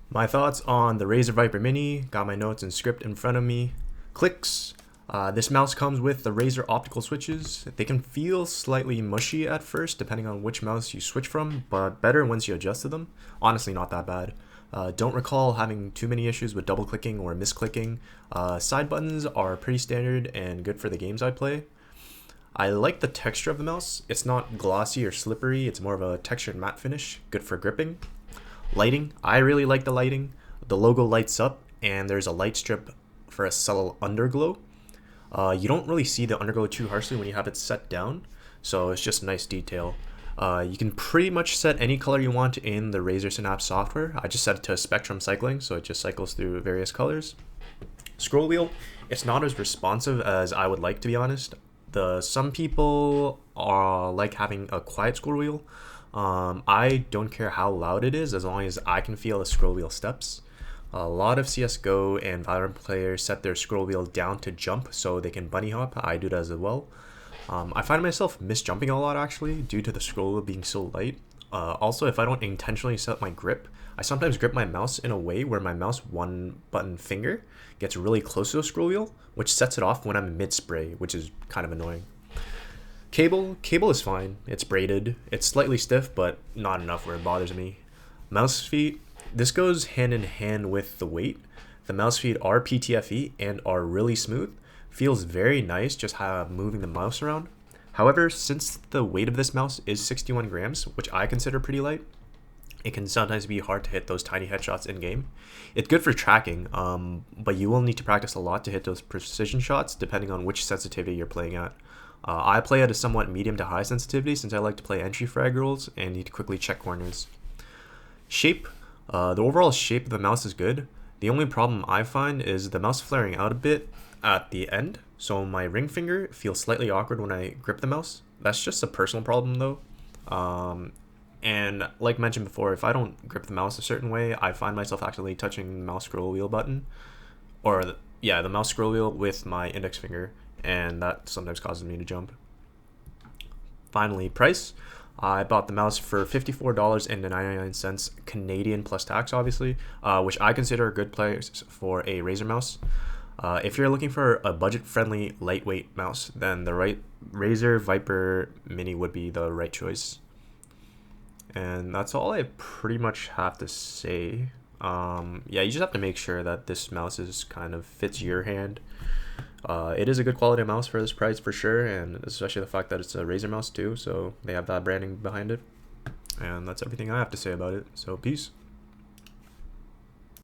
My thoughts on the Razer Viper Mini. Got my notes and script in front of me. Clicks. This mouse comes with the Razer optical switches. They can feel slightly mushy at first depending on which mouse you switch from, but better once you adjust to them. Honestly, not that bad. Don't recall having too many issues with double clicking or misclicking. Side buttons are pretty standard and good for the games I play. I like the texture of the mouse. It's not glossy or slippery, it's more of a textured matte finish, good for gripping. Lighting, I really like the lighting. The logo lights up and there's a light strip for a subtle underglow. You don't really see the underglow too harshly when you have it set down, so it's just a nice detail. You can pretty much set any color you want in the Razer Synapse software. I just set it to spectrum cycling, so it just cycles through various colors. Scroll wheel, it's not as responsive as I would like, to be honest. Some people are like having a quiet scroll wheel. I don't care how loud it is as long as I can feel the scroll wheel steps. A lot of CSGO and Valorant players set their scroll wheel down to jump so they can bunny hop. I do that as well. I find myself misjumping a lot actually due to the scroll wheel being so light. Also, if I don't intentionally set my grip, I sometimes grip my mouse in a way where my mouse one button finger gets really close to the scroll wheel, which sets it off when I'm mid spray, which is kind of annoying. Cable is fine. It's braided. It's slightly stiff, but not enough where it bothers me. Mouse feet, this goes hand in hand with the weight. The mouse feet are PTFE and are really smooth. Feels very nice just moving the mouse around. However, since the weight of this mouse is 61 grams, which I consider pretty light, it can sometimes be hard to hit those tiny headshots in game. It's good for tracking, but you will need to practice a lot to hit those precision shots depending on which sensitivity you're playing at. I play at a somewhat medium to high sensitivity since I like to play entry frag rolls and need to quickly check corners. Shape, the overall shape of the mouse is good. The only problem I find is the mouse flaring out a bit at the end, so my ring finger feels slightly awkward when I grip the mouse. That's just a personal problem though. And like mentioned before, if I don't grip the mouse a certain way, I find myself actually touching the mouse scroll wheel button, or the mouse scroll wheel with my index finger, and that sometimes causes me to jump. Finally, price. I bought the mouse for $54.99 Canadian plus tax, obviously, which I consider a good price for a Razer mouse. If you're looking for a budget-friendly, lightweight mouse, then the Razer Viper Mini would be the right choice. And that's all I pretty much have to say. Yeah, you just have to make sure that this mouse is kind of fits your hand. It is a good quality mouse for this price for sure, and especially the fact that it's a Razer mouse too, so they have that branding behind it. And that's everything I have to say about it, so peace.